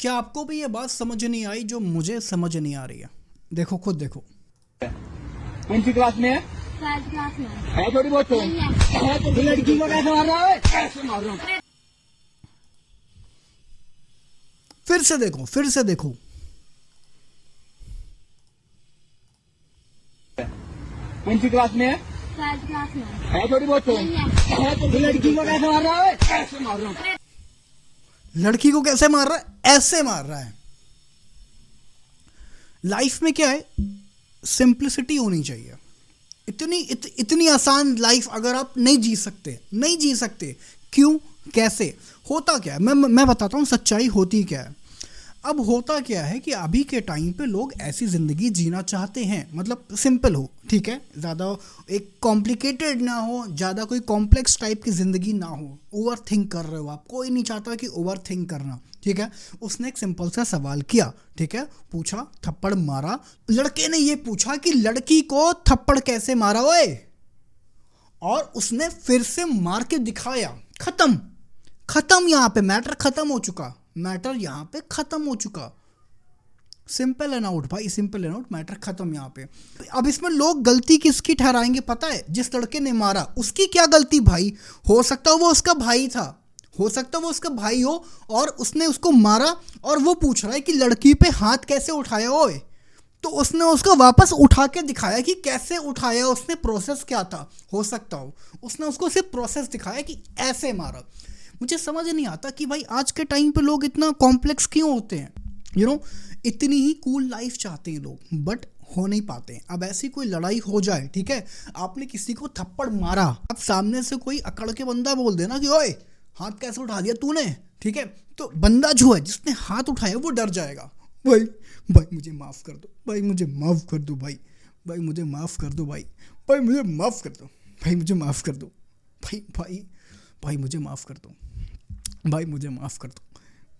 क्या आपको भी ये बात समझ नहीं आई जो मुझे समझ नहीं आ रही है? देखो, खुद देखो। कौन सी क्लास में है? थर्ड क्लास में है थोड़ी बहुत तो नहीं है। है तो लड़की को कैसे मार रहा है? कैसे मार रहा हूँ? फिर से देखो, फिर से देखो। कौन सी क्लास में है? थर्ड क्लास में है थोड़ी बहुत तो नहीं है। है तो लड़की को कैसे मार रहा है? कैसे मार रहा हूँ? लड़की को कैसे मार रहा है? ऐसे मार रहा है। लाइफ में क्या है, सिंप्लिसिटी होनी चाहिए। इतनी आसान लाइफ अगर आप नहीं जी सकते, क्यों, कैसे, होता क्या है? मैं बताता हूँ सच्चाई होती क्या है। अब होता क्या है कि अभी के टाइम पे लोग ऐसी ज़िंदगी जीना चाहते हैं, मतलब सिंपल हो, ठीक है, ज़्यादा एक कॉम्प्लिकेटेड ना हो, ज़्यादा कोई कॉम्प्लेक्स टाइप की ज़िंदगी ना हो। ओवर थिंक कर रहे हो आप, कोई नहीं चाहता कि ओवर थिंक करना, ठीक है। उसने एक सिंपल सा सवाल किया, ठीक है, पूछा, थप्पड़ मारा। लड़के ने ये पूछा कि लड़की को थप्पड़ कैसे मारा ओए, और उसने फिर से मार के दिखाया। खत्म, यहाँ पे मैटर खत्म हो चुका, मैटर यहाँ पे खत्म हो चुका। सिंपल एंड आउट भाई, सिंपल एंड आउट, मैटर खत्म यहाँ पे। अब इसमें लोग गलती किसकी ठहराएंगे पता है? जिस लड़के ने मारा उसकी क्या गलती भाई? हो सकता है वो उसका भाई था, हो सकता है वो उसका भाई हो, और उसने उसको मारा, और वो पूछ रहा है कि लड़की पे हाथ कैसे उठाया ओए। तो उसने उसको वापस उठा के दिखाया कि कैसे उठाया, उसने प्रोसेस क्या था। हो सकता हो उसने उसको सिर्फ प्रोसेस दिखाया कि ऐसे मारा। मुझे समझ नहीं आता कि भाई आज के टाइम पे लोग इतना कॉम्प्लेक्स क्यों होते हैं। इतनी ही कूल लाइफ चाहते हैं लोग, बट हो नहीं पाते हैं। अब ऐसी कोई लड़ाई हो जाए, ठीक है, आपने किसी को थप्पड़ मारा, अब सामने से कोई अकड़ के बंदा बोल देना कि ओए हाथ कैसे उठा दिया तूने, ठीक है, तो बंदा जो है जिसने हाथ उठाया वो डर जाएगा। भाई मुझे माफ़ कर दो, भाई मुझे माफ़ कर दो, भाई मुझे माफ़ कर दो, भाई मुझे माफ़ कर दो, भाई मुझे माफ़ कर दो, भाई मुझे माफ़ कर दो, भाई मुझे माफ़ कर दो,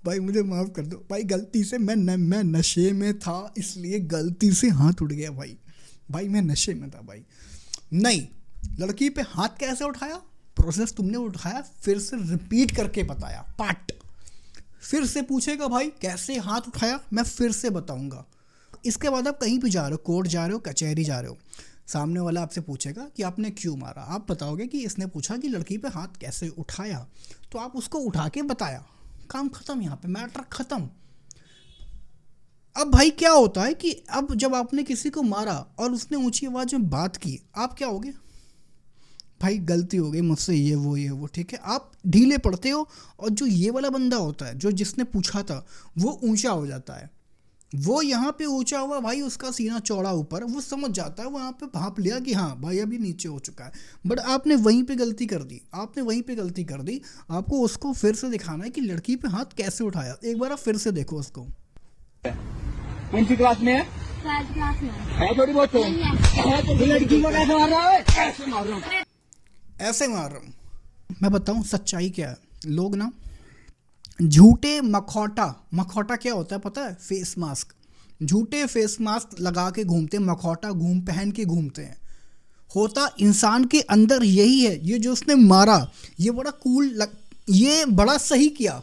भाई मुझे माफ़ कर दो, भाई गलती से मैं नशे में था, इसलिए गलती से हाथ उठ गया भाई मैं नशे में था भाई। नहीं, लड़की पे हाथ कैसे उठाया, प्रोसेस तुमने उठाया, फिर से रिपीट करके बताया, पार्ट फिर से पूछेगा भाई कैसे हाथ उठाया, मैं फिर से बताऊंगा। इसके बाद आप कहीं भी जा रहे हो, कोर्ट जा रहे हो, कचहरी जा रहे हो, सामने वाला आपसे पूछेगा कि आपने क्यों मारा, आप बताओगे कि इसने पूछा कि लड़की पे हाथ कैसे उठाया, तो आप उसको उठा के बताया, काम खत्म, यहाँ पे मैटर खत्म। अब भाई क्या होता है कि अब जब आपने किसी को मारा और उसने ऊंची आवाज़ में बात की, आप क्या होगे? भाई गलती हो गई मुझसे, ये वो, ठीक है, आप ढीले पड़ते हो। और जो ये वाला बंदा होता है, जो जिसने पूछा था, वो ऊंचा हो जाता है। वो यहाँ पे ऊंचा हुआ भाई, उसका सीना चौड़ा ऊपर, वो समझ जाता है, वो यहाँ पे भाप लिया कि हाँ भाई अभी नीचे हो चुका है। बट आपने वहीं पे गलती कर दी, आपको उसको फिर से दिखाना है कि लड़की पे हाथ कैसे उठाया। एक बार आप फिर से देखो उसको। कौन सी क्लास में है? थर्ड क्लास में है थोड़ी बहुत तो नहीं है। तो लड़की को कैसे मार रहा है? कैसे मार रहा हूँ? ऐसे मार रहा हूँ। मैं बताऊँ सच्चाई क्या है, लोग ना झूठे मखौटा क्या होता है पता है? फेस मास्क, झूठे फेस मास्क लगा के घूमते, मखौटा पहन के घूमते हैं। होता इंसान के अंदर यही है। ये जो उसने मारा, ये बड़ा ये बड़ा सही किया,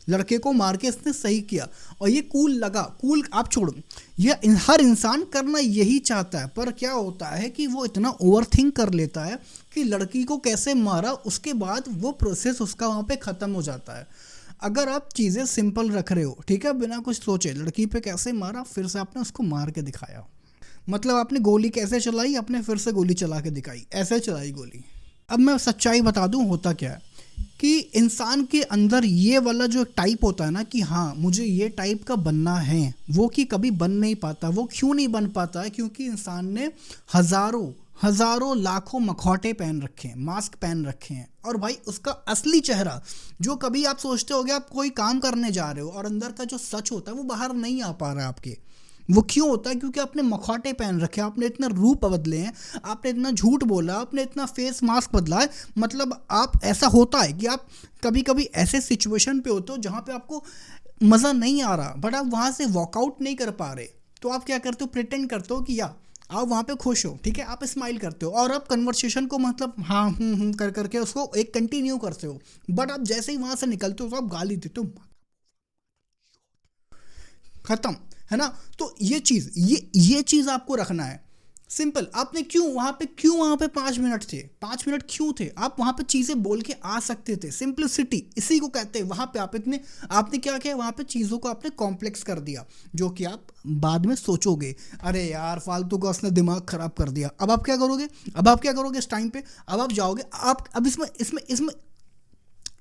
लड़के को मार के इसने सही किया, और ये कूल लगा। कूल आप छोड़ो, ये हर इंसान करना यही चाहता है, पर क्या होता है कि वो इतना ओवर थिंक कर लेता है कि लड़की को कैसे मारा, उसके बाद वो प्रोसेस उसका वहाँ पे ख़त्म हो जाता है। अगर आप चीज़ें सिंपल रख रहे हो, ठीक है, बिना कुछ सोचे, लड़की पे कैसे मारा, फिर से आपने उसको मार के दिखाया। मतलब आपने गोली कैसे चलाई, आपने फिर से गोली चला के दिखाई, ऐसे चलाई गोली। अब मैं सच्चाई बता दूं, होता क्या है कि इंसान के अंदर ये वाला जो टाइप होता है ना कि हाँ मुझे ये टाइप का बनना है, वो कि कभी बन नहीं पाता। वो क्यों नहीं बन पाता है? क्योंकि इंसान ने हजारों लाखों मखौटे पहन रखे हैं, मास्क पहन रखे हैं, और भाई उसका असली चेहरा, जो कभी आप सोचते होगे आप कोई काम करने जा रहे हो और अंदर का जो सच होता है वो बाहर नहीं आ पा रहा है आपके। वो क्यों होता है? क्योंकि आपने मखौटे पहन रखे हैं, आपने इतना रूप बदले हैं, आपने इतना झूठ बोला, आपने इतना फेस मास्क बदला है। मतलब आप, ऐसा होता है कि आप कभी कभी ऐसे सिचुएशन पे होते हो जहाँ पे आपको मज़ा नहीं आ रहा, बट आप वहाँ से वॉकआउट नहीं कर पा रहे, तो आप क्या करते हो? प्रिटेंड करते हो कि आप वहाँ पे खुश हो, ठीक है, आप स्माइल करते हो, और आप कन्वर्सेशन को मतलब हाँ कर करके उसको एक कंटिन्यू करते हो। बट आप जैसे ही वहाँ से निकलते हो तो आप गाली देते हो, खत्म, है ना। तो ये चीज आपको रखना है। सिंपल। आपने क्यों वहां पे 5 मिनट थे, 5 मिनट क्यों थे? आप वहां पे चीजें बोल के आ सकते थे। सिंपलिसिटी इसी को कहते हैं। वहां पे आपने क्या किया, वहां पे चीजों को आपने कॉम्प्लेक्स कर दिया, जो कि आप बाद में सोचोगे अरे यार फालतू का उसने दिमाग खराब कर दिया। अब आप क्या करोगे इस टाइम पे? अब आप जाओगे, आप अब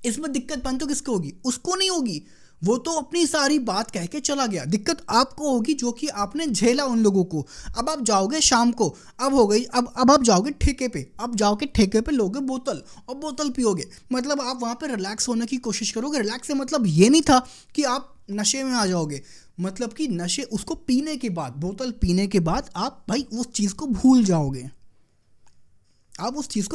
इसमें दिक्कत बन तो किसको होगी? उसको नहीं होगी, वो तो अपनी सारी बात कह के चला गया। दिक्कत आपको होगी जो कि आपने झेला उन लोगों को। अब आप जाओगे शाम को, अब हो गई, अब आप जाओगे ठेके पे, लोगे बोतल और बोतल पियोगे। मतलब आप वहाँ पे रिलैक्स होने की कोशिश करोगे। रिलैक्स से मतलब ये नहीं था कि आप नशे में आ जाओगे, मतलब कि नशे उसको पीने के बाद, बोतल पीने के बाद आप भाई उस चीज़ को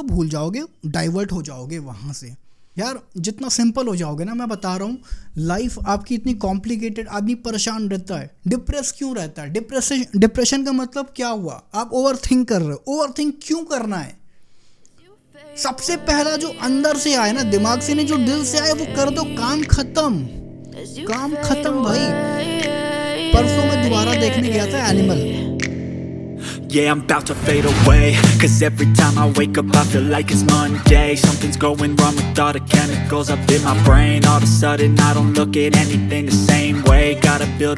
भूल जाओगे, डाइवर्ट हो जाओगे वहाँ से। यार जितना सिंपल हो जाओगे ना, मैं बता रहा हूँ, लाइफ आपकी इतनी कॉम्प्लिकेटेड, आदमी परेशान रहता है, डिप्रेस क्यों रहता है? डिप्रेशन का मतलब क्या हुआ? आप ओवर थिंक कर रहे हो। ओवर थिंक क्यों करना है? सबसे पहला जो अंदर से आए ना, दिमाग से नहीं, जो दिल से आए वो कर दो। काम खत्म भाई। परसों मैं दोबारा देखने गया था animal. Yeah, I'm about to fade away, 'cause every time I wake up I feel like it's Monday. Something's going wrong with all the chemicals up in my brain. All of a sudden I don't look at anything the same way. Gotta build